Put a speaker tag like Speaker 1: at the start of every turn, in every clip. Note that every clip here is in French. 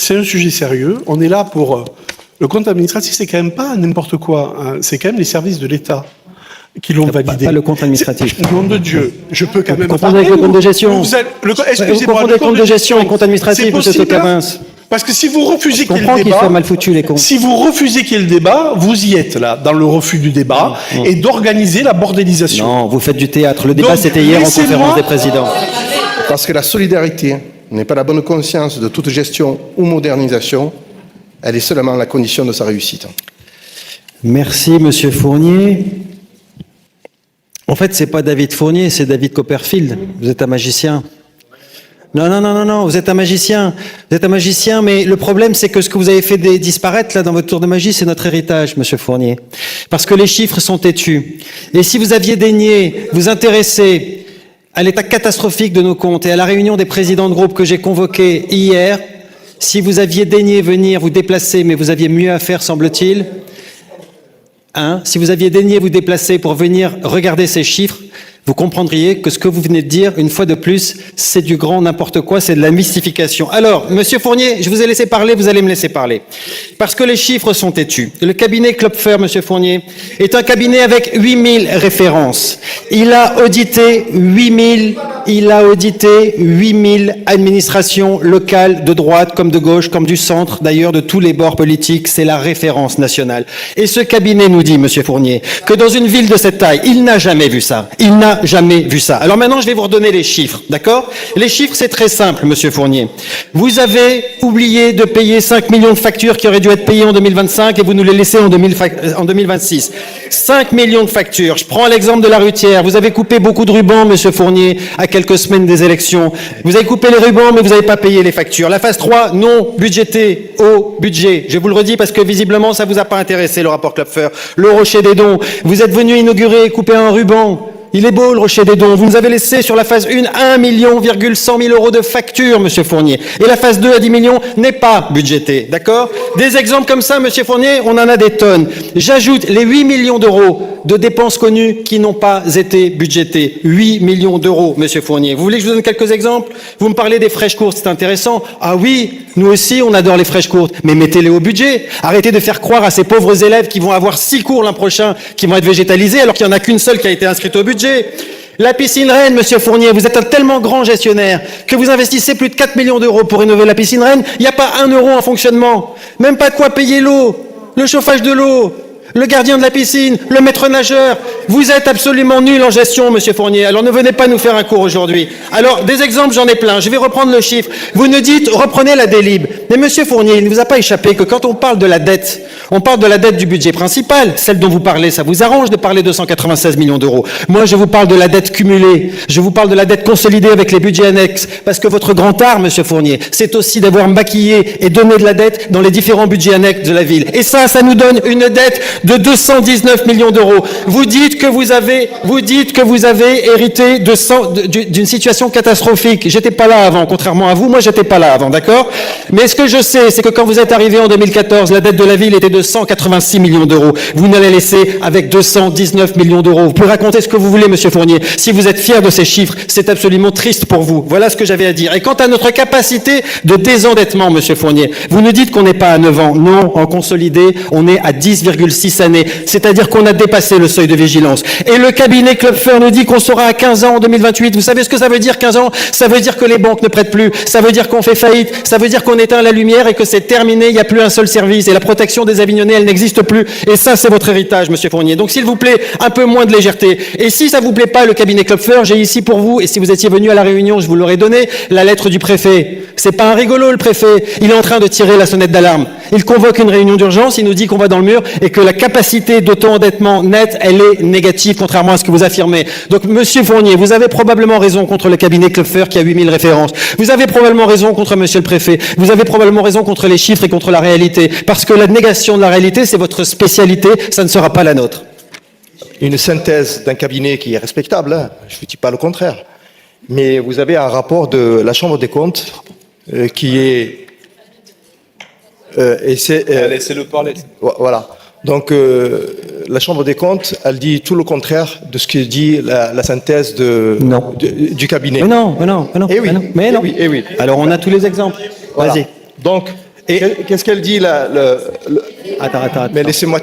Speaker 1: c'est un sujet sérieux. On est là pour... le compte administratif, c'est quand même pas n'importe quoi. Hein. C'est quand même les services de l'État qui l'ont validé.
Speaker 2: Pas le compte administratif.
Speaker 1: Nom de Dieu, je peux quand même...
Speaker 2: Vous confondez avec le compte de gestion.
Speaker 1: Excusez-moi,
Speaker 2: vous confondez le compte de gestion et le compte administratif, M. Socavins.
Speaker 1: Parce que si vous refusez qu'il y ait le
Speaker 2: comprends qu'ils
Speaker 1: débat...
Speaker 2: soient mal foutus, les comptes.
Speaker 1: Si vous refusez qu'il y ait le débat, vous y êtes, là, dans le refus du débat, et d'organiser la bordélisation.
Speaker 2: Non, vous faites du théâtre. Le débat,
Speaker 1: Donc,
Speaker 2: c'était hier en
Speaker 1: laissez-moi-
Speaker 2: conférence des présidents.
Speaker 3: Parce que la solidarité n'est pas la bonne conscience de toute gestion ou modernisation, elle est seulement la condition de sa réussite.
Speaker 2: Merci, Monsieur Fournier. En fait, c'est pas David Fournier, c'est David Copperfield. Vous êtes un magicien. Non, vous êtes un magicien. Vous êtes un magicien, mais le problème, c'est que ce que vous avez fait disparaître, là, dans votre tour de magie, c'est notre héritage, Monsieur Fournier. Parce que les chiffres sont têtus. Et si vous aviez daigné vous intéresser à l'état catastrophique de nos comptes et à la réunion des présidents de groupe que j'ai convoquée hier, si vous aviez daigné venir vous déplacer, mais vous aviez mieux à faire, semble-t-il, si vous aviez daigné vous déplacer pour venir regarder ces chiffres, vous comprendriez que ce que vous venez de dire, une fois de plus, c'est du grand n'importe quoi, c'est de la mystification. Alors, Monsieur Fournier, je vous ai laissé parler, vous allez me laisser parler. Parce que les chiffres sont têtus. Le cabinet Klopfer, Monsieur Fournier, est un cabinet avec 8000 références. Il a audité 8000 administrations locales de droite comme de gauche, comme du centre, d'ailleurs de tous les bords politiques. C'est la référence nationale. Et ce cabinet nous dit, Monsieur Fournier, que dans une ville de cette taille, il n'a jamais vu ça. Il n'a jamais vu ça. Alors maintenant, je vais vous redonner les chiffres, d'accord? Les chiffres, c'est très simple, Monsieur Fournier. Vous avez oublié de payer 5 millions de factures qui auraient dû être payées en 2025 et vous nous les laissez en 2026. 5 millions de factures. Je prends l'exemple de la Rutière. Vous avez coupé beaucoup de rubans, Monsieur Fournier, à quelques semaines des élections. Vous avez coupé les rubans, mais vous n'avez pas payé les factures. La phase 3, non budgétée au budget. Je vous le redis parce que visiblement, ça vous a pas intéressé, le rapport Klopfer. Le Rocher des Dons. Vous êtes venu inaugurer et couper un ruban. Il est beau, le Rocher des Dons. Vous nous avez laissé sur la phase 1, 1,1 million € de factures, Monsieur Fournier. Et la phase 2 à 10 millions n'est pas budgétée, d'accord? Des exemples comme ça, Monsieur Fournier, on en a des tonnes. J'ajoute les 8 millions d'euros de dépenses connues qui n'ont pas été budgétées. 8 millions d'euros, Monsieur Fournier. Vous voulez que je vous donne quelques exemples? Vous me parlez des fraîches courtes, c'est intéressant. Ah oui, nous aussi, on adore les fraîches courtes. Mais mettez-les au budget. Arrêtez de faire croire à ces pauvres élèves qui vont avoir 6 cours l'an prochain, qui vont être végétalisés, alors qu'il n'y en a qu'une seule qui a été inscrite au budget. La piscine Rennes, Monsieur Fournier, vous êtes un tellement grand gestionnaire que vous investissez plus de 4 millions d'euros pour rénover la piscine Rennes. Il n'y a pas 1 euro en fonctionnement. Même pas de quoi payer l'eau, le chauffage de l'eau, le gardien de la piscine, le maître nageur. Vous êtes absolument nul en gestion, Monsieur Fournier. Alors ne venez pas nous faire un cours aujourd'hui. Alors, des exemples, j'en ai plein. Je vais reprendre le chiffre. Vous nous dites, reprenez la délib. Mais Monsieur Fournier, il ne vous a pas échappé que quand on parle de la dette, on parle de la dette du budget principal. Celle dont vous parlez, ça vous arrange de parler de 196 millions d'euros. Moi, je vous parle de la dette cumulée. Je vous parle de la dette consolidée avec les budgets annexes. Parce que votre grand art, Monsieur Fournier, c'est aussi d'avoir maquillé et donné de la dette dans les différents budgets annexes de la ville. Et ça nous donne une dette de 219 millions d'euros. Vous dites que vous avez hérité d'une situation catastrophique. J'étais pas là avant, contrairement à vous. Moi, j'étais pas là avant, d'accord? Mais ce que je sais, c'est que quand vous êtes arrivé en 2014, la dette de la ville était de 186 millions d'euros. Vous nous l'avez laissé avec 219 millions d'euros. Vous pouvez raconter ce que vous voulez, Monsieur Fournier. Si vous êtes fier de ces chiffres, c'est absolument triste pour vous. Voilà ce que j'avais à dire. Et quant à notre capacité de désendettement, Monsieur Fournier, vous nous dites qu'on n'est pas à 9 ans. Non, en consolidé, on est à 10,6 années. C'est-à-dire qu'on a dépassé le seuil de vigilance. Et le cabinet Klopfer nous dit qu'on sera à 15 ans en 2028. Vous savez ce que ça veut dire, 15 ans? Ça veut dire que les banques ne prêtent plus. Ça veut dire qu'on fait faillite. Ça veut dire qu'on éteint la lumière et que c'est terminé. Il n'y a plus un seul service. Et la protection des Avignonnais, elle n'existe plus. Et ça, c'est votre héritage, Monsieur Fournier. Donc, s'il vous plaît, un peu moins de légèreté. Et si ça vous plaît pas, le cabinet Klopfer, j'ai ici pour vous, et si vous étiez venu à la réunion, je vous l'aurais donné, la lettre du préfet. C'est pas un rigolo, le préfet. Il est en train de tirer la sonnette d'alarme. Il convoque une réunion d'urgence, il nous dit qu'on va dans le mur et que la capacité d'auto-endettement net, elle est négative, contrairement à ce que vous affirmez. Donc, Monsieur Fournier, vous avez probablement raison contre le cabinet Klopfer qui a 8000 références. Vous avez probablement raison contre Monsieur le Préfet. Vous avez probablement raison contre les chiffres et contre la réalité. Parce que la négation de la réalité, c'est votre spécialité, ça ne sera pas la nôtre.
Speaker 3: Une synthèse d'un cabinet qui est respectable, hein. Je ne vous dis pas le contraire. Mais vous avez un rapport de la Chambre des comptes qui est...
Speaker 4: Laissez-le parler.
Speaker 3: Voilà. Donc, la Chambre des comptes, elle dit tout le contraire de ce que dit la synthèse du cabinet.
Speaker 2: Mais non.
Speaker 3: Eh oui.
Speaker 2: Mais non.
Speaker 3: Eh oui.
Speaker 2: Alors, on a tous les exemples.
Speaker 3: Voilà.
Speaker 2: Vas-y.
Speaker 3: Donc, Qu'est-ce qu'elle dit là
Speaker 2: Attends.
Speaker 3: Mais laissez-moi.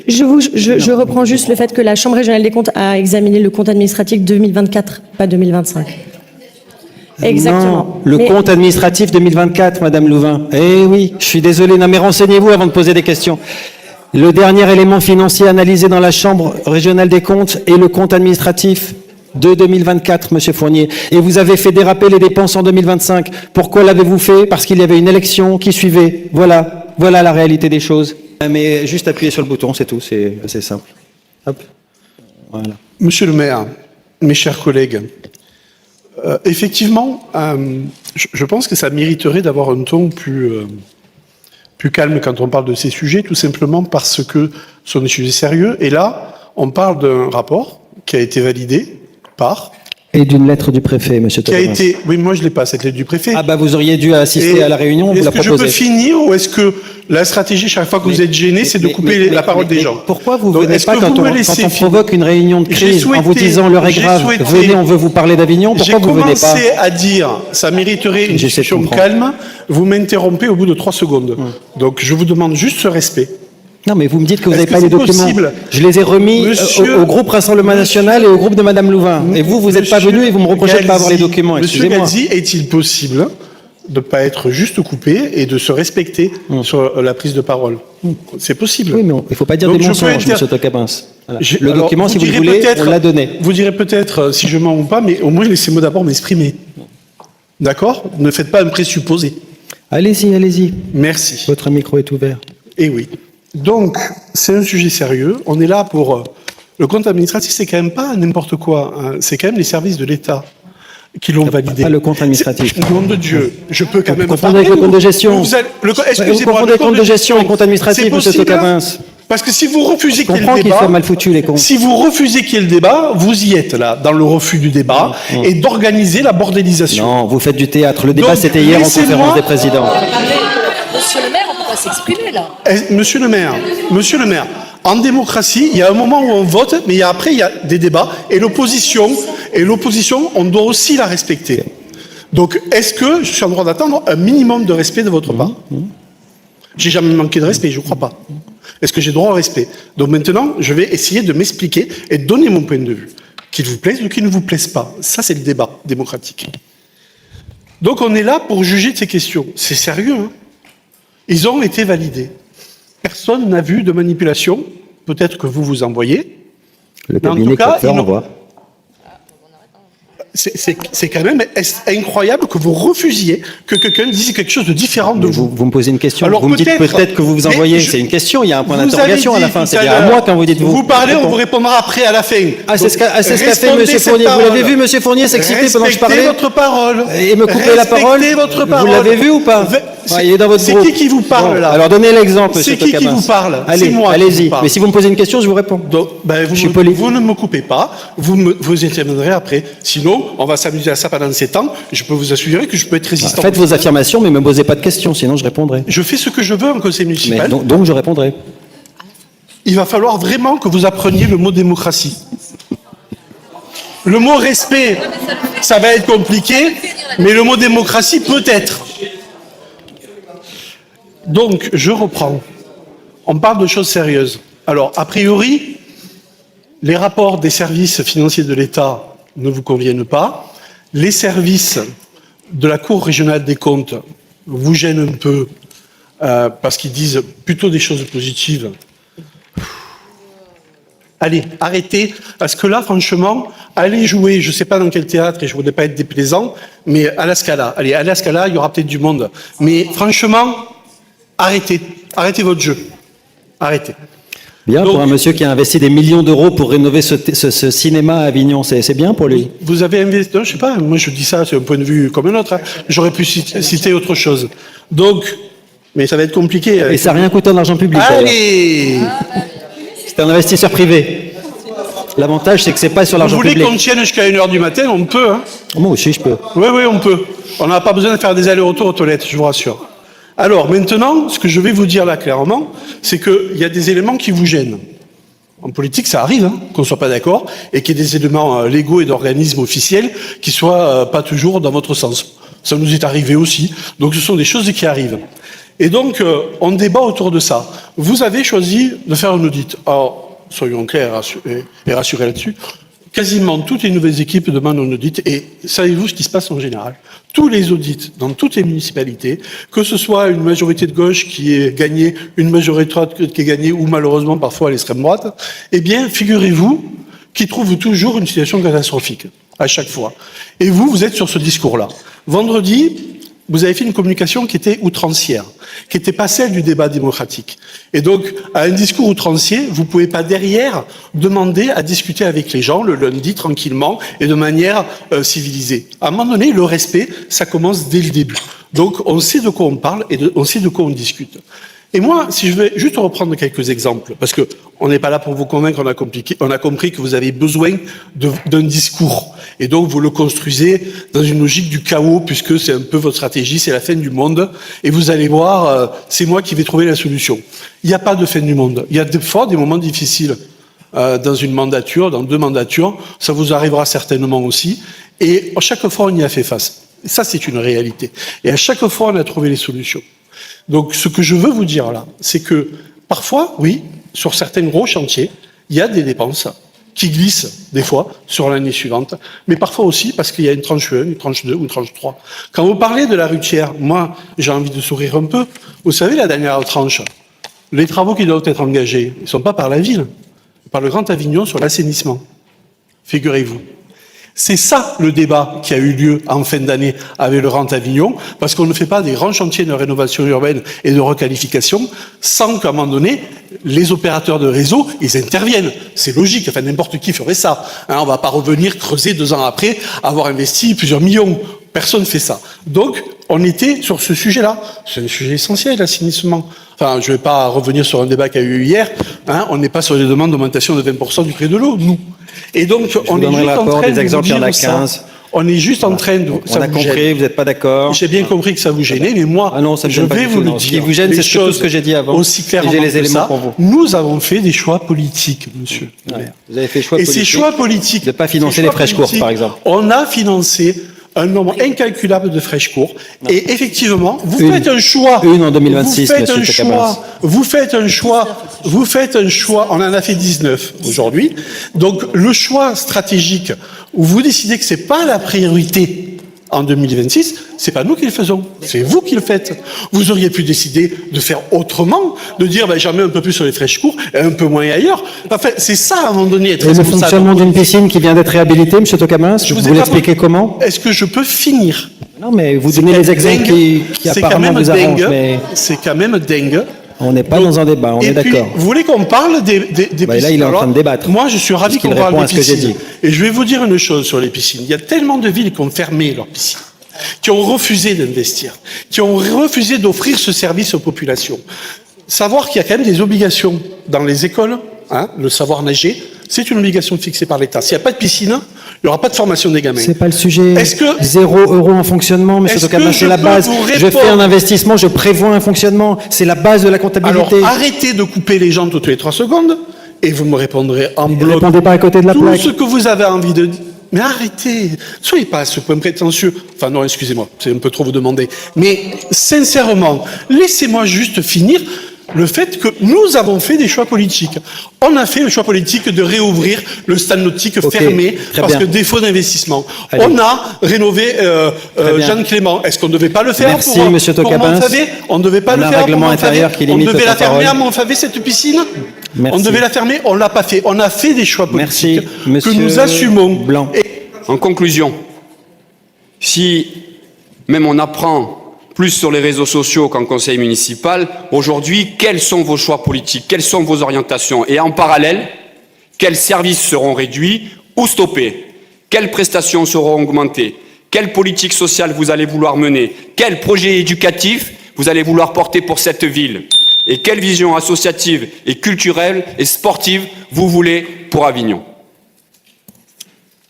Speaker 4: Je reprends juste le fait que la Chambre régionale des comptes a examiné le compte administratif 2024, pas 2025. Exactement.
Speaker 2: Non, le compte administratif 2024, Madame Louvain. Eh oui, je suis désolé. Non, mais renseignez-vous avant de poser des questions. Le dernier élément financier analysé dans la Chambre régionale des comptes est le compte administratif de 2024, Monsieur Fournier. Et vous avez fait déraper les dépenses en 2025. Pourquoi l'avez-vous fait? Parce qu'il y avait une élection qui suivait. Voilà la réalité des choses. Mais juste appuyer sur le bouton, c'est tout. C'est assez simple. Hop. Voilà.
Speaker 1: Monsieur le maire, mes chers collègues, effectivement, je pense que ça mériterait d'avoir un ton plus calme quand on parle de ces sujets, tout simplement parce que ce sont des sujets sérieux. Et là, on parle d'un rapport qui a été validé par...
Speaker 2: Et d'une lettre du préfet, Monsieur
Speaker 1: Qui a
Speaker 2: Tokarins.
Speaker 1: été... Oui, moi je l'ai pas, cette lettre du préfet.
Speaker 2: Ah bah vous auriez dû assister
Speaker 1: Et
Speaker 2: à la réunion, vous la
Speaker 1: Est-ce que je
Speaker 2: proposez.
Speaker 1: peux finir ou est-ce que la stratégie, chaque fois que vous êtes gêné, c'est de couper la parole des gens?
Speaker 2: Pourquoi vous
Speaker 1: Donc,
Speaker 2: venez
Speaker 1: est-ce
Speaker 2: pas
Speaker 1: que
Speaker 2: quand
Speaker 1: vous me
Speaker 2: on
Speaker 1: laissez finir?
Speaker 2: provoque une réunion de crise en vous disant l'heure est grave, venez, on veut vous parler d'Avignon,
Speaker 1: J'ai
Speaker 2: pourquoi vous venez pas?
Speaker 1: commencé à dire, ça mériterait une
Speaker 2: J'essaie de
Speaker 1: discussion
Speaker 2: comprendre.
Speaker 1: calme, vous m'interrompez au bout de 3 secondes. Donc je vous demande juste ce respect.
Speaker 2: Non, mais vous me dites que vous
Speaker 1: Est-ce
Speaker 2: n'avez
Speaker 1: que
Speaker 2: pas les
Speaker 1: c'est
Speaker 2: documents.
Speaker 1: possible?
Speaker 2: Je les ai remis
Speaker 1: Monsieur-
Speaker 2: au groupe Rassemblement National et au groupe de Madame Louvain. Et vous n'êtes pas
Speaker 1: Monsieur
Speaker 2: venu et vous me reprochez de ne pas avoir les
Speaker 1: Galzi,
Speaker 2: documents,
Speaker 1: Monsieur
Speaker 2: excusez-moi.
Speaker 1: Galzi, est-il possible de ne pas être juste coupé et de se respecter sur la prise de parole? C'est possible.
Speaker 2: Oui, mais il ne faut pas dire
Speaker 1: Donc,
Speaker 2: des
Speaker 1: je peux
Speaker 2: mensonges,
Speaker 1: inter-
Speaker 2: Monsieur Tokabins. Voilà. Le
Speaker 1: Alors,
Speaker 2: document, si vous le
Speaker 1: direz
Speaker 2: voulez,
Speaker 1: peut-être-
Speaker 2: on l'a donné.
Speaker 1: Vous direz peut-être si je mens ou pas, mais au moins laissez-moi d'abord m'exprimer. D'accord? Ne faites pas un présupposé.
Speaker 2: Allez-y.
Speaker 1: Merci.
Speaker 2: Votre micro est ouvert.
Speaker 1: Eh oui. Donc, c'est un sujet sérieux. On est là pour... le compte administratif, c'est quand même pas n'importe quoi, hein. C'est quand même les services de l'État qui l'ont validé.
Speaker 2: pas le compte administratif.
Speaker 1: C'est- Nom de Dieu, je peux quand
Speaker 2: Vous
Speaker 1: même...
Speaker 2: confondez
Speaker 1: parler,
Speaker 2: avec le
Speaker 1: ou-
Speaker 2: compte de gestion.
Speaker 1: ou vous allez- le co-
Speaker 2: Vous
Speaker 1: excusez-moi,
Speaker 2: confondez le compte de gestion et le compte administratif,
Speaker 1: c'est
Speaker 2: Monsieur
Speaker 1: possible,
Speaker 2: Tokabins.
Speaker 1: Parce que si vous refusez
Speaker 2: Je
Speaker 1: qu'il y ait
Speaker 2: comprends
Speaker 1: le
Speaker 2: qu'ils
Speaker 1: débat...
Speaker 2: soient mal foutus, les comptes.
Speaker 1: Si vous refusez qu'il y ait le débat, vous y êtes là, dans le refus du débat, et d'organiser la bordélisation.
Speaker 2: Non, vous faites du théâtre. Le débat,
Speaker 1: Donc,
Speaker 2: c'était hier en
Speaker 1: laissez-moi-
Speaker 2: conférence des présidents.
Speaker 5: Monsieur le maire, on peut pas s'exprimer là.
Speaker 1: Monsieur le maire, en démocratie, il y a un moment où on vote, mais après, il y a des débats, et l'opposition, on doit aussi la respecter. Donc, est-ce que je suis en droit d'attendre un minimum de respect de votre part? J'ai jamais manqué de respect, je crois pas. Est-ce que j'ai droit au respect? Donc maintenant, je vais essayer de m'expliquer et de donner mon point de vue. Qu'il vous plaise ou qu'il ne vous plaise pas. Ça, c'est le débat démocratique. Donc on est là pour juger de ces questions. C'est sérieux, hein? Ils ont été validés. Personne n'a vu de manipulation. Peut-être que vous en voyez.
Speaker 2: Le
Speaker 1: Mais en
Speaker 2: cabinet
Speaker 1: tout cas,
Speaker 2: Klopfer
Speaker 1: ils n'ont-
Speaker 2: envoie.
Speaker 1: C'est quand même incroyable que vous refusiez que quelqu'un dise quelque chose de différent de
Speaker 2: Mais
Speaker 1: vous.
Speaker 2: vous me posez une question.
Speaker 1: Alors
Speaker 2: Vous me dites peut-être que vous vous
Speaker 1: mais
Speaker 2: envoyez.
Speaker 1: je-
Speaker 2: C'est une question. Il y a un point
Speaker 1: vous avez
Speaker 2: d'interrogation à la
Speaker 1: dit
Speaker 2: fin.
Speaker 1: tout
Speaker 2: C'est
Speaker 1: à
Speaker 2: bien à
Speaker 1: l'heure,
Speaker 2: moi quand vous dites vous.
Speaker 1: Vous parlez, on
Speaker 2: Répond.
Speaker 1: vous répondra après à la fin.
Speaker 2: Ah, c'est ce qu'a fait
Speaker 1: Répondez
Speaker 2: Monsieur
Speaker 1: cette
Speaker 2: Fournier. Vous
Speaker 1: parole.
Speaker 2: l'avez vu, Monsieur Fournier, s'exciter pendant que je parlais?
Speaker 1: Respectez votre parole.
Speaker 2: Et me couper la parole?
Speaker 1: Respectez votre
Speaker 2: Vous
Speaker 1: parole.
Speaker 2: l'avez vu ou pas? Ouais, il est dans votre
Speaker 1: C'est
Speaker 2: groupe.
Speaker 1: qui vous parle,
Speaker 2: Bon,
Speaker 1: là?
Speaker 2: alors donnez l'exemple,
Speaker 1: C'est
Speaker 2: Monsieur
Speaker 1: qui
Speaker 2: Tokabins.
Speaker 1: vous parle?
Speaker 2: Allez,
Speaker 1: C'est moi qui
Speaker 2: allez-y.
Speaker 1: vous parle.
Speaker 2: Mais si vous me posez une question, je vous réponds.
Speaker 1: Donc,
Speaker 2: Je suis poli.
Speaker 1: vous ne me coupez pas, vous interviendrez après. Sinon, on va s'amuser à ça pendant 7 ans. Je peux vous assurer que je peux être résistant.
Speaker 2: Faites vos affirmations, mais ne me posez pas de questions, sinon je répondrai.
Speaker 1: Je fais ce que je veux en conseil
Speaker 2: Mais
Speaker 1: municipal.
Speaker 2: donc je répondrai.
Speaker 1: Il va falloir vraiment que vous appreniez le mot démocratie. Le mot respect, ça va être compliqué, mais le mot démocratie peut-être. Donc, je reprends. On parle de choses sérieuses. Alors, a priori, les rapports des services financiers de l'État ne vous conviennent pas. Les services de la Cour régionale des comptes vous gênent un peu parce qu'ils disent plutôt des choses positives. Allez, arrêtez, parce que là, franchement, allez jouer, je ne sais pas dans quel théâtre, et je ne voudrais pas être déplaisant, mais à la Scala. Allez, à la Scala, il y aura peut-être du monde. Mais franchement, arrêtez votre jeu. Arrêtez.
Speaker 2: Bien,
Speaker 1: Donc-
Speaker 2: pour un monsieur qui a investi des millions d'euros pour rénover ce cinéma à Avignon, c'est bien pour lui.
Speaker 1: Vous avez investi, non, je sais pas, moi je dis ça, c'est un point de vue comme un autre, hein. J'aurais pu citer autre chose. Donc, mais ça va être compliqué.
Speaker 2: Et ça n'a rien coûté en argent public. d'ailleurs.
Speaker 1: Allez!
Speaker 2: C'est un investisseur privé. L'avantage, c'est que c'est pas sur
Speaker 1: Vous
Speaker 2: l'argent
Speaker 1: voulez
Speaker 2: public.
Speaker 1: qu'on tienne jusqu'à 1h du matin? On peut, hein.
Speaker 2: Moi aussi, je peux.
Speaker 1: Oui, on peut. On n'a pas besoin de faire des allers-retours aux toilettes, je vous rassure. Alors, maintenant, ce que je vais vous dire là clairement, c'est qu'il y a des éléments qui vous gênent. En politique, ça arrive, hein, qu'on ne soit pas d'accord, et qu'il y ait des éléments légaux et d'organismes officiels qui soient pas toujours dans votre sens. Ça nous est arrivé aussi. Donc, ce sont des choses qui arrivent. Et donc, on débat autour de ça. Vous avez choisi de faire un audit. Alors, soyons clairs et rassurés là-dessus. Quasiment toutes les nouvelles équipes demandent un audit. Et savez-vous ce qui se passe en général? Tous les audits, dans toutes les municipalités, que ce soit une majorité de gauche qui est gagnée, une majorité de droite qui est gagnée, ou malheureusement parfois l'extrême droite, eh bien, figurez-vous qu'ils trouvent toujours une situation catastrophique, à chaque fois. Et vous êtes sur ce discours-là. Vendredi, vous avez fait une communication qui était outrancière, qui n'était pas celle du débat démocratique. Et donc, à un discours outrancier, vous ne pouvez pas derrière demander à discuter avec les gens le lundi tranquillement et de manière civilisée. À un moment donné, le respect, ça commence dès le début. Donc, on sait de quoi on parle et on sait de quoi on discute. Et moi, si je vais juste reprendre quelques exemples, parce que on n'est pas là pour vous convaincre, on a compris que vous avez besoin d'un discours. Et donc, vous le construisez dans une logique du chaos, puisque c'est un peu votre stratégie, c'est la fin du monde. Et vous allez voir, c'est moi qui vais trouver la solution. Il n'y a pas de fin du monde. Il y a des fois des moments difficiles dans une mandature, dans 2 mandatures. Ça vous arrivera certainement aussi. Et à chaque fois, on y a fait face. Et ça, c'est une réalité. Et à chaque fois, on a trouvé les solutions. Donc, ce que je veux vous dire là, c'est que parfois, oui, sur certains gros chantiers, il y a des dépenses qui glissent des fois sur l'année suivante, mais parfois aussi parce qu'il y a une tranche 1, une tranche 2 ou une tranche 3. Quand vous parlez de la routière, moi, j'ai envie de sourire un peu. Vous savez, la dernière tranche, les travaux qui doivent être engagés, ils ne sont pas par la ville, par le Grand Avignon sur l'assainissement. Figurez-vous. C'est ça le débat qui a eu lieu en fin d'année avec le Grand Avignon, parce qu'on ne fait pas des grands chantiers de rénovation urbaine et de requalification sans qu'à un moment donné, les opérateurs de réseau, ils interviennent. C'est logique, enfin n'importe qui ferait ça. Hein, on ne va pas revenir creuser 2 ans après, avoir investi plusieurs millions. Personne ne fait ça. Donc, on était sur ce sujet-là. C'est un sujet essentiel, l'assainissement. Enfin, je ne vais pas revenir sur un débat qu'il y a eu hier. Hein, on n'est pas sur des demandes d'augmentation de 20% du prix de l'eau, nous. Et donc, on est juste en train de vous dire ça. On est juste en train de...
Speaker 2: On a compris, vous n'êtes pas d'accord.
Speaker 1: J'ai bien compris que ça vous gênait, mais moi, je vais vous le dire.
Speaker 2: Ce qui vous gêne, c'est tout ce que j'ai dit avant.
Speaker 1: Aussi clairement
Speaker 2: j'ai les
Speaker 1: que
Speaker 2: éléments
Speaker 1: ça,
Speaker 2: pour vous.
Speaker 1: nous avons fait des choix politiques, monsieur.
Speaker 2: Vous avez fait choix
Speaker 1: Et
Speaker 2: politique
Speaker 1: ces choix politiques...
Speaker 2: de ne pas financer les fraîches courtes, par exemple.
Speaker 1: On a financé un nombre incalculable de fraîches courtes. Et effectivement, vous faites un choix.
Speaker 2: Une en 2026, monsieur Takamas.
Speaker 1: Vous faites un choix. On en a fait 19 aujourd'hui. Donc, le choix stratégique où vous décidez que c'est pas la priorité en 2026, c'est pas nous qui le faisons, c'est vous qui le faites. Vous auriez pu décider de faire autrement, de dire j'en mets un peu plus sur les fraîches courtes et un peu moins ailleurs. Enfin, c'est ça à un moment donné être
Speaker 2: Et le
Speaker 1: responsable.
Speaker 2: fonctionnement d'une piscine qui vient d'être réhabilitée, M. Tokamas, vous l'expliquez comment?
Speaker 1: Est-ce que je peux finir?
Speaker 2: Non, mais vous donnez les exemples qui apparemment vous arrangent, mais
Speaker 1: c'est quand même dingue.
Speaker 2: on n'est pas dans un débat, on est d'accord.
Speaker 1: Vous voulez qu'on parle des piscines?
Speaker 2: Là, il est en train de débattre.
Speaker 1: Moi, je suis ravi qu'on
Speaker 2: Puisqu'il
Speaker 1: parle
Speaker 2: répond
Speaker 1: des
Speaker 2: à ce que j'ai
Speaker 1: piscines.
Speaker 2: dit.
Speaker 1: Et je vais vous dire une chose sur les piscines. Il y a tellement de villes qui ont fermé leurs piscines, qui ont refusé d'investir, qui ont refusé d'offrir ce service aux populations. Savoir qu'il y a quand même des obligations dans les écoles, hein, le savoir nager, c'est une obligation fixée par l'État. S'il n'y a pas de piscine, il n'y aura pas de formation des gamins.
Speaker 2: C'est pas le sujet.
Speaker 1: Est-ce que
Speaker 2: 0 € en fonctionnement, M.
Speaker 1: Est-ce
Speaker 2: Tokamas,
Speaker 1: que
Speaker 2: c'est
Speaker 1: je
Speaker 2: la
Speaker 1: peux
Speaker 2: base.
Speaker 1: vous
Speaker 2: Je fais
Speaker 1: répondre
Speaker 2: un investissement, je prévois un fonctionnement. C'est la base de la
Speaker 1: alors
Speaker 2: comptabilité.
Speaker 1: arrêtez de couper les gens toutes les 3 secondes et vous me répondrez en bloc.
Speaker 2: Répondez pas à côté de la
Speaker 1: Tout
Speaker 2: plaque.
Speaker 1: ce que vous avez envie de dire. Mais arrêtez, soyez pas à ce point prétentieux. Enfin non, excusez-moi, c'est un peu trop vous demander. Mais sincèrement, laissez-moi juste finir le fait que nous avons fait des choix politiques. On a fait le choix politique de réouvrir le stade nautique fermé
Speaker 2: très
Speaker 1: parce
Speaker 2: bien.
Speaker 1: que défaut d'investissement.
Speaker 2: Allez.
Speaker 1: On a rénové
Speaker 2: bien.
Speaker 1: Jeanne Clément. Est-ce qu'on ne devait pas le faire
Speaker 2: Merci,
Speaker 1: pour
Speaker 2: monsieur Tokamas.
Speaker 1: Montfavet? On ne devait pas
Speaker 2: On
Speaker 1: le
Speaker 2: a un
Speaker 1: faire pour
Speaker 2: règlement
Speaker 1: Montfavet?
Speaker 2: intérieur qui
Speaker 1: On
Speaker 2: limite
Speaker 1: devait la
Speaker 2: sa
Speaker 1: fermer
Speaker 2: parole.
Speaker 1: à Montfavet, cette piscine?
Speaker 2: Merci.
Speaker 1: On devait la fermer, on l'a pas fait. On a fait des choix
Speaker 2: Merci,
Speaker 1: politiques que
Speaker 2: monsieur
Speaker 1: nous assumons.
Speaker 2: Blanc.
Speaker 6: En conclusion, si même on apprend plus sur les réseaux sociaux qu'en conseil municipal, aujourd'hui, quels sont vos choix politiques? Quelles sont vos orientations? Et en parallèle, quels services seront réduits ou stoppés? Quelles prestations seront augmentées? Quelle politique sociale vous allez vouloir mener? Quel projet éducatif vous allez vouloir porter pour cette ville? Et quelle vision associative et culturelle et sportive vous voulez pour Avignon?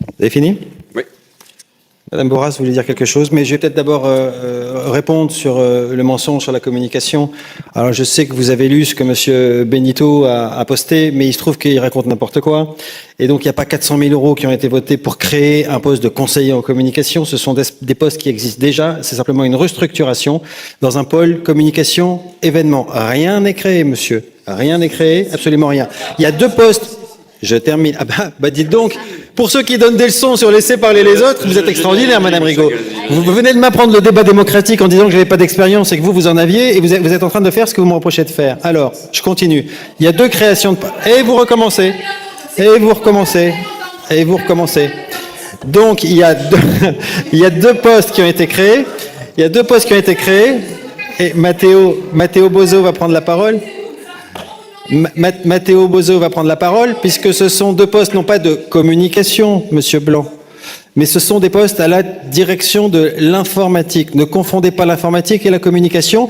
Speaker 2: Vous avez fini?
Speaker 6: Oui.
Speaker 2: Madame Borras, vous voulez dire quelque chose, mais je vais peut-être d'abord répondre sur le mensonge sur la communication. Alors, je sais que vous avez lu ce que Monsieur Benito a posté, mais il se trouve qu'il raconte n'importe quoi. Et donc, il n'y a pas 400 000 € qui ont été votés pour créer un poste de conseiller en communication. Ce sont des postes qui existent déjà. C'est simplement une restructuration dans un pôle communication événement. Rien n'est créé, monsieur. Rien n'est créé, absolument rien. Il y a 2 postes. Je termine. Ah bah dites donc, pour ceux qui donnent des leçons sur laisser parler les autres, vous êtes extraordinaire, Madame Rigaud. Vous venez de m'apprendre le débat démocratique en disant que je n'avais pas d'expérience et que vous en aviez, et vous êtes en train de faire ce que vous me reprochez de faire. Alors, je continue. Il y a 2 créations de... Et vous recommencez. Et vous recommencez. Et vous recommencez. Donc, il y a 2 postes qui ont été créés. Il y a 2 postes qui ont été créés. Et Matteo Bozzo va prendre la parole. Matteo Bozzo va prendre la parole, puisque ce sont 2 postes, non pas de communication, Monsieur Blanc, mais ce sont des postes à la direction de l'informatique. Ne confondez pas l'informatique et la communication.